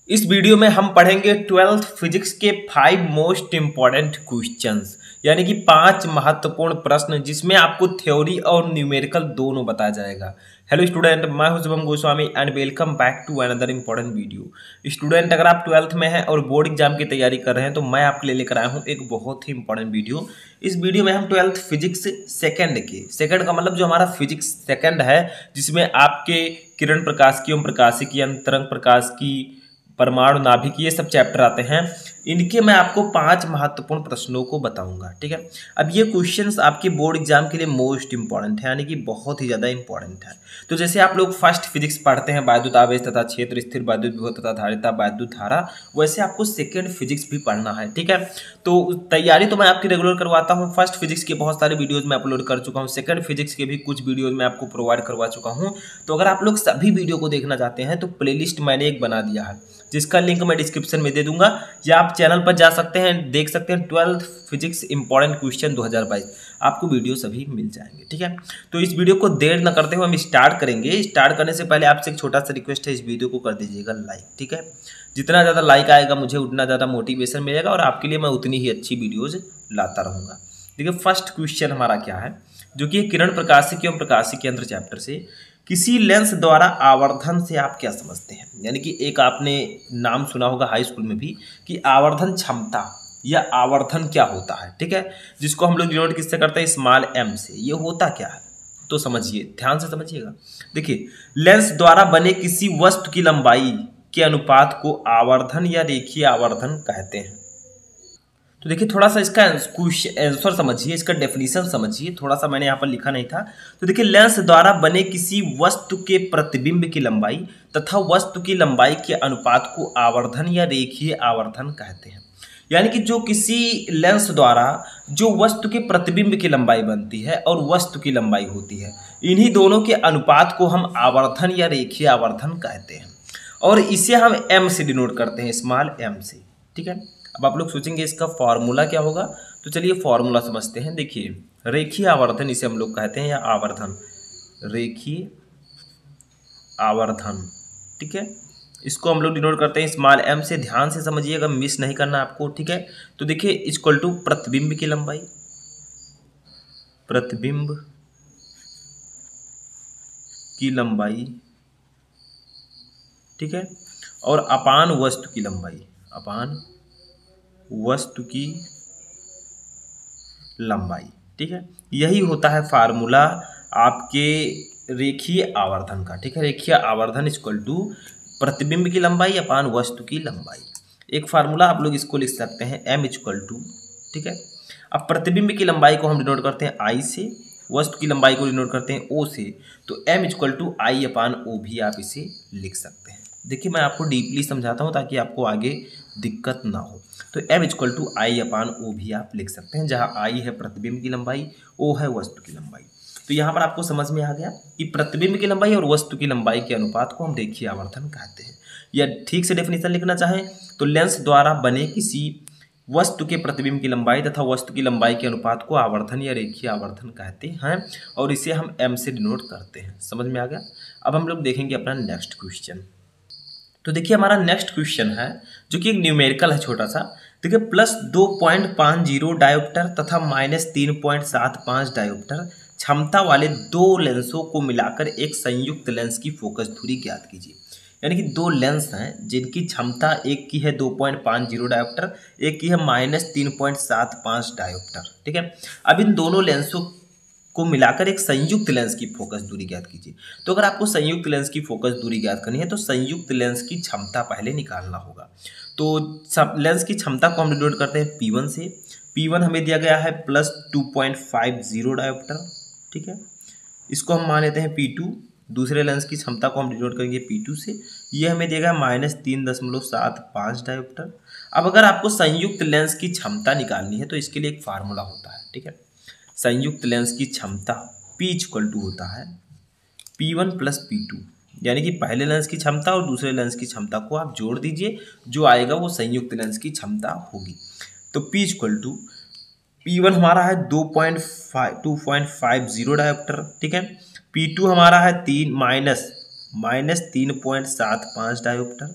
इस वीडियो में हम पढ़ेंगे 12th फिजिक्स के 5 मोस्ट इंपॉर्टेंट क्वेश्चंस, यानी कि 5 महत्वपूर्ण प्रश्न जिसमें आपको थ्योरी और न्यूमेरिकल दोनों बताया जाएगा। हेलो स्टूडेंट, मैं हूं Shubham Goswami and welcome back to another important video. Student, अगर आप 12th में हैं और बोर्ड एग्जाम की तैयारी कर रहे हैं तो मैं आपके लिए लेकर आया हूं एक बहुत ही इंपॉर्टेंट वीडियो। इस वीडियो में हम 12th फिजिक्स सेकंड का मतलब जो हमारा फिजिक्स सेकंड है, जिसमें आपके किरण प्रकाश की, ओम प्रकाशिकी, अंतरंग प्रकाश की, परमाणु नाभिक, ये सब चैप्टर आते हैं। इनके मैं आपको 5 महत्वपूर्ण प्रश्नों को बताऊंगा। ठीक है, अब ये क्वेश्चंस आपके बोर्ड एग्जाम के लिए मोस्ट इंपॉर्टेंट है, यानी कि बहुत ही ज़्यादा इंपॉर्टेंट है। तो जैसे आप लोग फर्स्ट फिजिक्स पढ़ते हैं, वैद्युत आवेश तथा क्षेत्र, स्थिर वैद्युत विभव तथा धारिता, वैद्युत धारा, वैसे आपको सेकेंड फिजिक्स भी पढ़ना है। ठीक है, तो तैयारी तो मैं आपकी रेगुलर करवाता हूँ। फर्स्ट फिजिक्स के बहुत सारे वीडियोज़ मैं अपलोड कर चुका हूँ, सेकंड फिजिक्स के भी कुछ वीडियोज़ मैं आपको प्रोवाइड करवा चुका हूँ। तो अगर आप लोग सभी वीडियो को देखना चाहते हैं तो प्लेलिस्ट मैंने एक बना दिया है, जिसका लिंक मैं डिस्क्रिप्शन में दे दूंगा, या आप चैनल पर जा सकते हैं, देख सकते हैं 12th फिजिक्स इंपॉर्टेंट क्वेश्चन 2022, आपको वीडियो सभी मिल जाएंगे। ठीक है, तो इस वीडियो को देर न करते हुए हम स्टार्ट करेंगे। स्टार्ट करने से पहले आपसे एक छोटा सा रिक्वेस्ट है, इस वीडियो को कर दीजिएगा लाइक। ठीक है, जितना ज़्यादा लाइक आएगा मुझे उतना ज़्यादा मोटिवेशन मिलेगा और आपके लिए मैं उतनी ही अच्छी वीडियोज़ लाता रहूँगा। देखिए, फर्स्ट क्वेश्चन हमारा क्या है, जो कि किरण प्रकाशिकी एवं प्रकाशिकी यंत्र चैप्टर से, किसी लेंस द्वारा आवर्धन से आप क्या समझते हैं। यानी कि एक आपने नाम सुना होगा हाई स्कूल में भी कि आवर्धन क्षमता या आवर्धन क्या होता है। ठीक है, जिसको हम लोग डिनोट किससे करते हैं, स्मॉल एम से। ये होता क्या है तो समझिए, ध्यान से समझिएगा। देखिए, लेंस द्वारा बने किसी वस्तु की लंबाई के अनुपात को आवर्धन या रेखीय आवर्धन कहते हैं। तो देखिए, थोड़ा सा इसका आंसर समझिए, इसका डेफिनेशन समझिए। थोड़ा सा मैंने यहाँ पर लिखा नहीं था। तो देखिए, लेंस द्वारा बने किसी वस्तु के प्रतिबिंब की लंबाई तथा वस्तु की लंबाई के अनुपात को आवर्धन या रेखीय आवर्धन कहते हैं। यानी कि जो किसी लेंस द्वारा जो वस्तु के प्रतिबिंब की लंबाई बनती है और वस्तु की लंबाई होती है, इन्हीं दोनों के अनुपात को हम आवर्धन या रेखीय आवर्धन कहते हैं, और इसे हम एम से डिनोट करते हैं, स्मॉल एम से। ठीक है, अब आप लोग सोचेंगे इसका फॉर्मूला क्या होगा, तो चलिए फॉर्मूला समझते हैं। देखिए, रेखीय आवर्धन इसे हम लोग कहते हैं, या आवर्धन, रेखीय आवर्धन। ठीक है, इसको हम लोग डिनोट करते हैं स्मॉल एम से। ध्यान से समझिएगा, मिस नहीं करना आपको। ठीक है, तो देखिए, इक्वल टू प्रतिबिंब की लंबाई, प्रतिबिंब की लंबाई, ठीक है, और अपान वस्तु की लंबाई, अपान वस्तु की लंबाई। ठीक है, यही होता है फार्मूला आपके रेखीय आवर्धन का। ठीक है, रेखीय आवर्धन इक्वल टू प्रतिबिंब की लंबाई अपान वस्तु की लंबाई। एक फार्मूला आप लोग इसको लिख सकते हैं, एम इक्वल टू, ठीक है, अब प्रतिबिंब की लंबाई को हम डिनोट करते हैं आई से, वस्तु की लंबाई को डिनोट करते हैं ओ से, तो एम इक्वल टू आई अपान ओ भी आप इसे लिख सकते हैं। देखिए, मैं आपको डीपली समझाता हूँ ताकि आपको आगे दिक्कत ना हो। तो एम इक्वल टू आई अपान ओ भी आप लिख सकते हैं, जहाँ आई है प्रतिबिंब की लंबाई, ओ है वस्तु की लंबाई। तो यहाँ पर आपको समझ में आ गया कि प्रतिबिंब की लंबाई और वस्तु की लंबाई के अनुपात को हम रेखीय आवर्धन कहते हैं। या ठीक से डेफिनेशन लिखना चाहें तो लेंस द्वारा बने किसी वस्तु के प्रतिबिंब की लंबाई तथा वस्तु की लंबाई के अनुपात को आवर्धन या रेखीय आवर्धन कहते हैं, और इसे हम एम से डिनोट करते हैं। समझ में आ गया। अब हम लोग देखेंगे अपना नेक्स्ट क्वेश्चन। तो देखिए, हमारा नेक्स्ट क्वेश्चन है, जो कि एक न्यूमेरिकल है छोटा सा। देखिए, +2.50 डायोप्टर तथा -3.75 डायोप्टर क्षमता वाले दो लेंसों को मिलाकर एक संयुक्त लेंस की फोकस दूरी ज्ञात कीजिए। यानी कि दो लेंस हैं जिनकी क्षमता, एक की है 2.50 डायोप्टर, एक की है -3.75 डायोप्टर। ठीक है, अब इन दोनों लेंसों को मिलाकर एक संयुक्त लेंस की फोकस दूरी ज्ञात कीजिए। तो अगर आपको संयुक्त लेंस की फोकस दूरी ज्ञात करनी है तो संयुक्त लेंस की क्षमता पहले निकालना होगा। तो सब लेंस की क्षमता को हम डिनोट करते हैं P1 से। P1 हमें दिया गया है +2.50 डायोप्टर। ठीक है, इसको हम मान लेते हैं P2। दूसरे लेंस की क्षमता को हम डिनोट करेंगे P2 से। ये हमें देगा -3.75 डायोप्टर। अब अगर आपको संयुक्त लेंस की क्षमता निकालनी है तो इसके लिए एक फार्मूला होता है। ठीक है, संयुक्त लेंस की क्षमता P इक्वल टू होता है P1 + P2, यानी कि पहले लेंस की क्षमता और दूसरे लेंस की क्षमता को आप जोड़ दीजिए, जो आएगा वो संयुक्त लेंस की क्षमता होगी। तो P इक्वल टू P1 हमारा है 2.50 डायोप्टर। ठीक है, P2 हमारा है -3.75 डायोप्टर।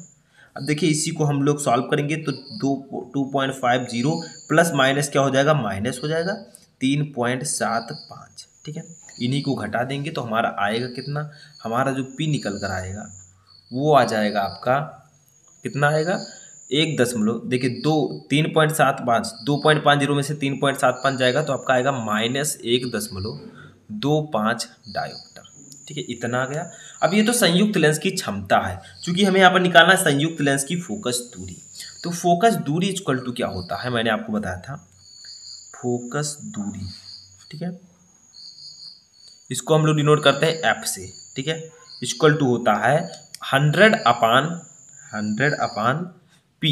अब देखिए इसी को हम लोग सॉल्व करेंगे तो 2.50 प्लस माइनस क्या हो जाएगा, माइनस हो जाएगा 3.75। ठीक है, इन्हीं को घटा देंगे तो हमारा आएगा कितना, हमारा जो पी निकल कर आएगा वो आ जाएगा आपका कितना आएगा, 1 दशमलव देखिए 3.75, 2.50 में से 3.75 जाएगा तो आपका आएगा -1.25 डायोप्टर। ठीक है, इतना आ गया। अब ये तो संयुक्त लेंस की क्षमता है, क्योंकि हमें यहाँ पर निकालना है संयुक्त लेंस की फोकस दूरी। तो फोकस दूरी इक्वल टू क्या होता है, मैंने आपको बताया था फोकस दूरी। ठीक है, इसको हम लोग डिनोट करते हैं एफ से। ठीक है, इक्वल टू होता है 100/P।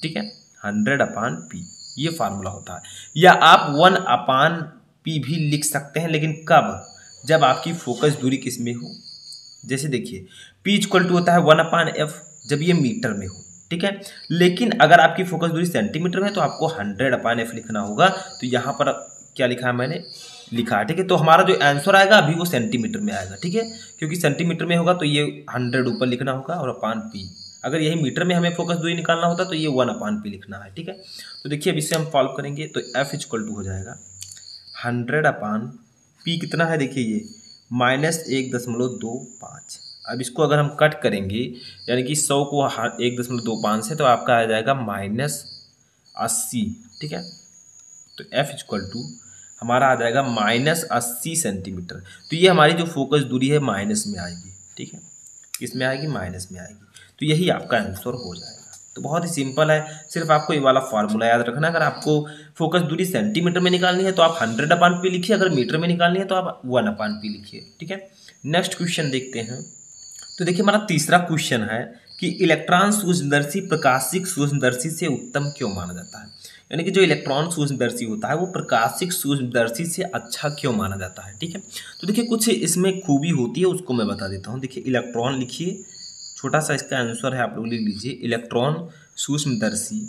ठीक है, 100/P ये फार्मूला होता है, या आप 1/P भी लिख सकते हैं, लेकिन कब, जब आपकी फोकस दूरी किस में हो। जैसे देखिए P इक्वल टू होता है 1/F जब ये मीटर में हो। ठीक है, लेकिन अगर आपकी फोकस दूरी सेंटीमीटर में है तो आपको 100/F लिखना होगा। तो यहाँ पर क्या लिखा है, मैंने लिखा है। ठीक है, तो हमारा जो आंसर आएगा अभी वो सेंटीमीटर में आएगा। ठीक है, क्योंकि सेंटीमीटर में होगा तो ये 100 ऊपर लिखना होगा और अपान P। अगर यही मीटर में हमें फोकस दूरी निकालना होता तो ये 1/P लिखना है। ठीक है, तो देखिए अब इससे हम सॉल्व करेंगे तो F इक्वल टू हो जाएगा 100/P कितना है, देखिए ये -1.25। अब इसको अगर हम कट करेंगे यानी कि 100 को 1.25 से, तो आपका आ जाएगा -80। ठीक है, तो F इक्वल टू हमारा आ जाएगा -80 सेंटीमीटर। तो ये हमारी जो फोकस दूरी है माइनस में आएगी। ठीक है, किस में आएगी, माइनस में आएगी। तो यही आपका आंसर हो जाएगा। तो बहुत ही सिंपल है, सिर्फ आपको ये वाला फार्मूला याद रखना। अगर आपको फोकस दूरी सेंटीमीटर में निकालनी है तो आप 100/P लिखिए, अगर मीटर में निकालनी है तो आप 1/P लिखिए। ठीक है, नेक्स्ट क्वेश्चन देखते हैं। तो देखिए हमारा तीसरा क्वेश्चन है कि इलेक्ट्रॉन सूक्ष्मदर्शी प्रकाशिक सूक्ष्मदर्शी से उत्तम क्यों माना जाता है। यानी कि जो इलेक्ट्रॉन सूक्ष्मदर्शी होता है वो प्रकाशिक सूक्ष्मदर्शी से अच्छा क्यों माना जाता है। ठीक है, तो देखिए कुछ इसमें खूबी होती है, उसको मैं बता देता हूँ। देखिए इलेक्ट्रॉन लिखिए, छोटा सा इसका आंसर है, आप लोग लिख लीजिए। इलेक्ट्रॉन सूक्ष्मदर्शी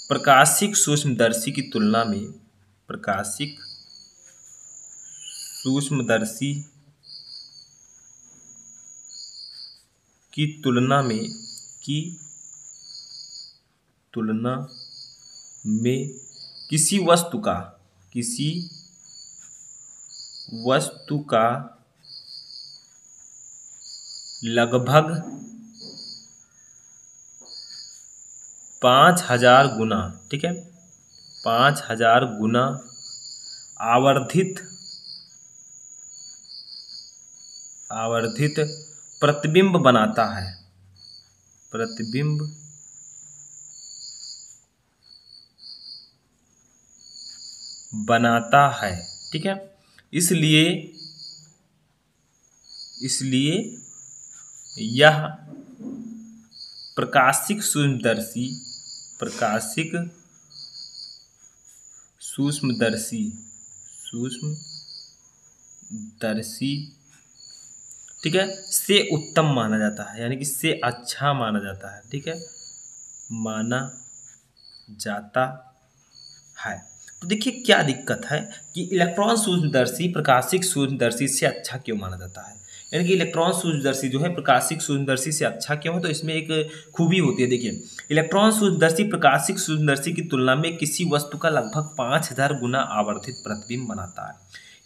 प्रकाशिक सूक्ष्मदर्शी की तुलना में प्रकाशिक सूक्ष्मदर्शी की तुलना में किसी वस्तु का लगभग 5000 गुना, ठीक है, 5000 गुना आवर्धित प्रतिबिंब बनाता है। ठीक है, इसलिए यह प्रकाशिक सूक्ष्मदर्शी ठीक है से उत्तम माना जाता है, यानी कि से अच्छा माना जाता है। ठीक है, माना जाता है। तो देखिए क्या दिक्कत है कि इलेक्ट्रॉन सूक्ष्मदर्शी प्रकाशिक सूक्ष्मदर्शी से अच्छा क्यों माना जाता है। यानी कि इलेक्ट्रॉन सूक्ष्मदर्शी जो है प्रकाशिक सूक्ष्मदर्शी से अच्छा क्यों है, तो इसमें एक खूबी होती है। देखिए इलेक्ट्रॉन सूक्ष्मदर्शी प्रकाशिक सूक्ष्मदर्शी की तुलना में किसी वस्तु का लगभग 5000 गुना आवर्धित प्रतिबिंब बनाता है।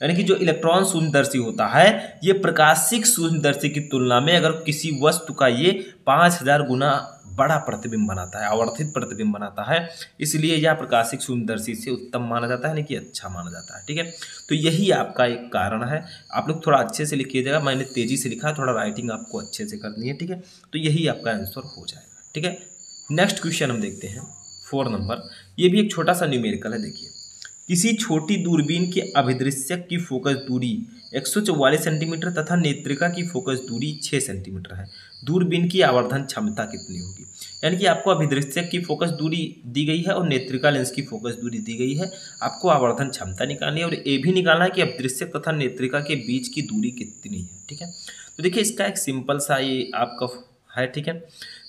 यानी कि जो इलेक्ट्रॉन सूक्ष्मदर्शी होता है ये प्रकाशिक सूक्ष्मदर्शी की तुलना में अगर किसी वस्तु का ये 5000 गुना बड़ा प्रतिबिंब बनाता है, आवर्धित प्रतिबिंब बनाता है, इसलिए यह प्रकाशिक सूक्ष्मदर्शी से उत्तम माना जाता है, यानी कि अच्छा माना जाता है। ठीक है, तो यही आपका एक कारण है। आप लोग थोड़ा अच्छे से लिखिएगा, मैंने तेजी से लिखा है, थोड़ा राइटिंग आपको अच्छे से करनी है। ठीक है, तो यही आपका आंसर हो जाएगा। ठीक है, नेक्स्ट क्वेश्चन हम देखते हैं 4 नंबर। ये भी एक छोटा सा न्यूमेरिकल है। देखिए किसी छोटी दूरबीन के अभिदृश्यक की फोकस दूरी 144 सेंटीमीटर तथा नेत्रिका की फोकस दूरी 6 सेंटीमीटर है। दूरबीन की आवर्धन क्षमता कितनी होगी। यानी कि आपको अभिदृश्यक की फोकस दूरी दी गई है और नेत्रिका लेंस की फोकस दूरी दी गई है। आपको आवर्धन क्षमता निकालनी है और ये भी निकालना है कि अभिदृश्यक तथा नेत्रिका के बीच की दूरी कितनी है। ठीक है, तो देखिए इसका एक सिंपल सा ये आपका है। ठीक है,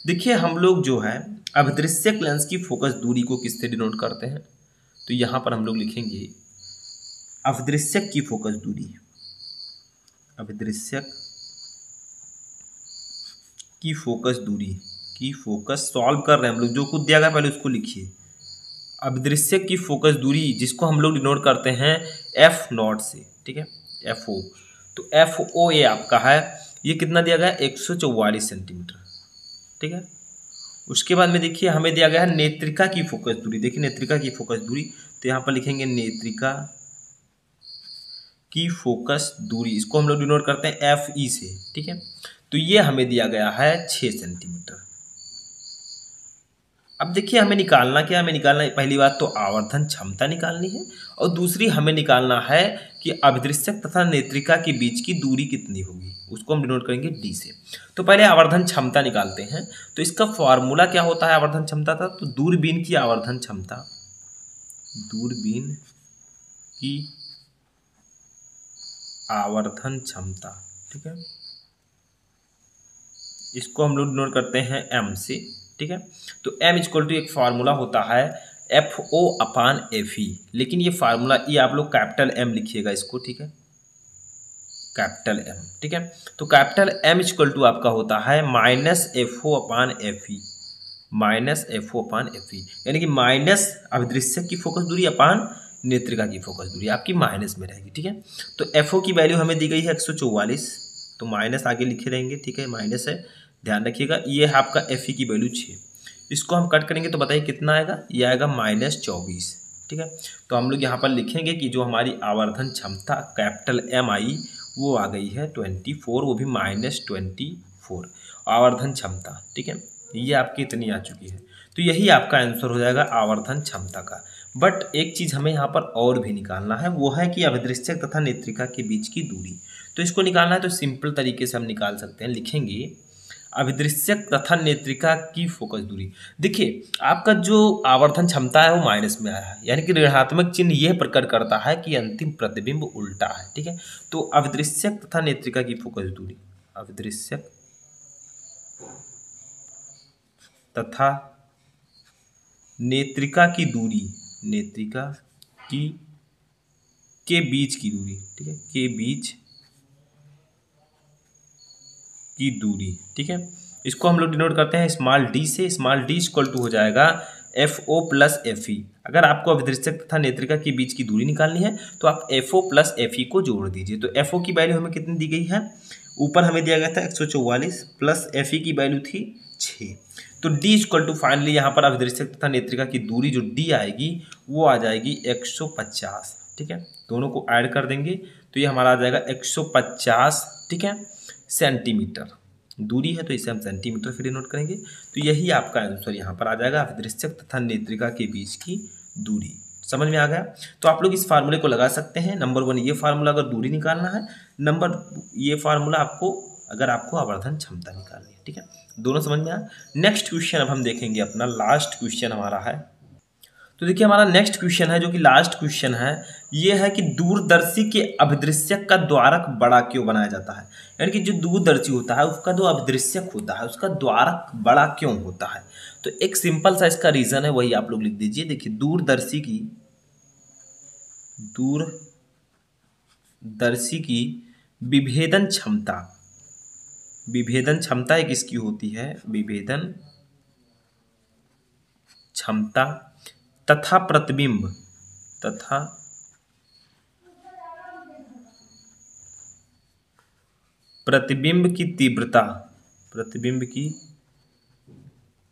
देखिए हम लोग जो है अभिदृश्यक लेंस की फोकस दूरी को किससे डिनोट करते हैं, तो यहाँ पर हम लोग लिखेंगे अभिदृश्यक की फोकस दूरी, अभिदृश्यक की फोकस दूरी, की फोकस सॉल्व कर रहे हैं हम लोग, जो कुछ दिया गया पहले उसको लिखिए। अभिदृश्यक की फोकस दूरी जिसको हम लोग डिनोट करते हैं एफ नॉट से, ठीक है, एफ ओ। तो एफ ओ ये आपका है, ये कितना दिया गया है 144 सेंटीमीटर, ठीक है। उसके बाद में देखिए हमें दिया गया है नेत्रिका की फोकस दूरी। देखिए नेत्रिका की फोकस दूरी, तो यहाँ पर लिखेंगे नेत्रिका की फोकस दूरी, इसको हम लोग डिनोट करते हैं एफ ई से, ठीक है। तो ये हमें दिया गया है 6 सेंटीमीटर। अब देखिए हमें निकालना क्या, हमें निकालना पहली बात तो आवर्धन क्षमता निकालनी है, और दूसरी हमें निकालना है कि अभिदृश्यक तथा नेत्रिका के बीच की दूरी कितनी होगी, उसको हम डिनोट करेंगे डी से। तो पहले आवर्धन क्षमता निकालते हैं। तो इसका फॉर्मूला क्या होता है आवर्धन क्षमता का, तो दूरबीन की आवर्धन क्षमता, दूरबीन की आवर्धन क्षमता, ठीक है, इसको हम लोग डिनोट करते हैं एम से, ठीक है। तो एम इक्वल टू एक फार्मूला होता है एफ ओ अपान एफ ई, लेकिन ये फार्मूला ये आप लोग कैपिटल एम लिखिएगा इसको, ठीक है, कैपिटल एम, ठीक है। तो कैपिटल एम इक्वल टू आपका होता है minus F O upon F E, minus F O upon F E, यानी कि माइनस अभिदृश्यक की फोकस दूरी अपान नेत्रिका की फोकस दूरी आपकी माइनस में रहेगी, ठीक है। तो एफ ओ की वैल्यू हमें दी गई है 144, तो माइनस आगे लिखे रहेंगे, ठीक है, माइनस है, ध्यान रखिएगा। ये है आपका एफ ई की वैल्यू 6, इसको हम कट करेंगे तो बताइए कितना आएगा, ये आएगा -24, ठीक है। तो हम लोग यहाँ पर लिखेंगे कि जो हमारी आवर्धन क्षमता कैपिटल एम आई वो आ गई है 24, वो भी -24 आवर्धन क्षमता, ठीक है, ये आपकी इतनी आ चुकी है। तो यही आपका आंसर हो जाएगा आवर्धन क्षमता का। बट एक चीज़ हमें यहाँ पर और भी निकालना है, वो है कि अभिदृश्यक तथा नेत्रिका के बीच की दूरी। तो इसको निकालना है तो सिंपल तरीके से हम निकाल सकते हैं, लिखेंगे अभिदृश्यक तथा नेत्रिका की फोकस दूरी। देखिए आपका जो आवर्धन क्षमता है वो माइनस में आया है, यानी कि ऋणात्मक चिन्ह यह प्रकट करता है कि अंतिम प्रतिबिंब उल्टा है, ठीक है। तो अभिदृश्यक तथा नेत्रिका की फोकस दूरी, अभिदृश्यक तथा नेत्रिका की दूरी, नेत्रिका की के बीच की दूरी, ठीक है, के बीच की दूरी, ठीक है, इसको हम लोग डिनोट करते हैं स्मॉल डी से। स्मॉल डी इक्वल टू हो जाएगा F O plus F E. अगर आपको अभिदृश्यक तथा नेत्रिका के बीच की दूरी निकालनी है तो आप F O plus F E को जोड़ दीजिए। तो एफ ओ की वैल्यू हमें कितनी दी गई है, ऊपर हमें दिया गया था 144 प्लस एफ ई की वैल्यू थी 6। तो डी इक्वल टू फाइनली यहाँ पर अभिदृश्यक तथा नेत्रिका की दूरी जो डी आएगी वो आ जाएगी 150, ठीक है, दोनों को ऐड कर देंगे तो ये हमारा आ जाएगा 150, ठीक है, सेंटीमीटर दूरी है, तो इसे हम सेंटीमीटर फिर नोट करेंगे। तो यही आपका आंसर यहाँ पर आ जाएगा अभिदृश्यक तथा नेत्रिका के बीच की दूरी। समझ में आ गया। तो आप लोग इस फार्मूले को लगा सकते हैं। नंबर 1 ये फार्मूला अगर दूरी निकालना है, नंबर ये फार्मूला आपको अगर आपको आवर्धन क्षमता निकालनी है, ठीक है, दोनों समझ में आया। नेक्स्ट क्वेश्चन अब हम देखेंगे, अपना लास्ट क्वेश्चन हमारा है। तो देखिए हमारा नेक्स्ट क्वेश्चन है जो कि लास्ट क्वेश्चन है, ये है कि दूरदर्शी के अभिदृश्यक का द्वारक बड़ा क्यों बनाया जाता है। यानी कि जो दूरदर्शी होता है उसका जो अभिदृश्यक होता है उसका द्वारक बड़ा क्यों होता है। तो एक सिंपल सा इसका रीजन है, वही आप लोग लिख दीजिए। देखिए दूरदर्शी की विभेदन क्षमता, विभेदन क्षमता एक इसकी होती है, विभेदन क्षमता तथा प्रतिबिंब, तथा प्रतिबिंब की तीव्रता, प्रतिबिंब की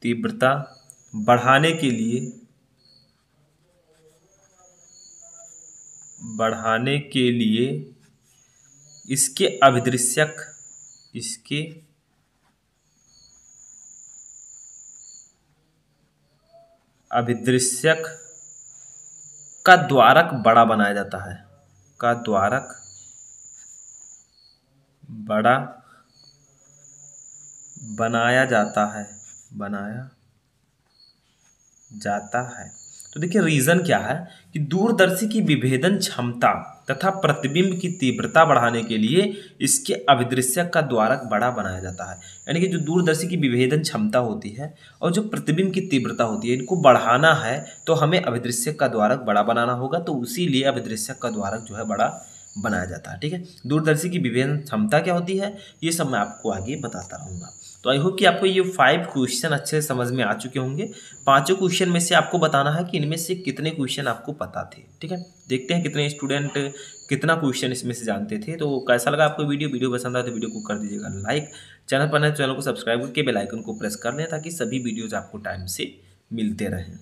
तीव्रता बढ़ाने के लिए इसके अभिदृश्यक का द्वारक बड़ा बनाया जाता है, का द्वारक बड़ा बनाया जाता है, बनाया जाता है। तो देखिए रीजन क्या है कि दूरदर्शी की विभेदन क्षमता तथा प्रतिबिंब की तीव्रता बढ़ाने के लिए इसके अभिदृश्यक का द्वारक बड़ा बनाया जाता है। यानी कि जो दूरदर्शी की विभेदन क्षमता होती है और जो प्रतिबिंब की तीव्रता होती है, इनको बढ़ाना है तो हमें अभिदृश्यक का द्वारक बड़ा बनाना होगा, तो उसी लिए अभिदृश्यक का द्वारक जो है बड़ा बनाया जाता है, ठीक है। दूरदर्शी की विभेदन क्षमता क्या होती है ये सब मैं आपको आगे बताता रहूँगा। तो आई होप कि आपको ये 5 क्वेश्चन अच्छे से समझ में आ चुके होंगे। पांचों क्वेश्चन में से आपको बताना है कि इनमें से कितने क्वेश्चन आपको पता थे। ठीक है, देखते हैं कितने स्टूडेंट कितना क्वेश्चन इसमें से जानते थे। तो कैसा लगा आपको वीडियो पसंद आया तो वीडियो को कर दीजिएगा लाइक, चैनल पर नए चैनल को सब्सक्राइब करके बेल आइकन को प्रेस कर लें ताकि सभी वीडियोज आपको टाइम से मिलते रहें।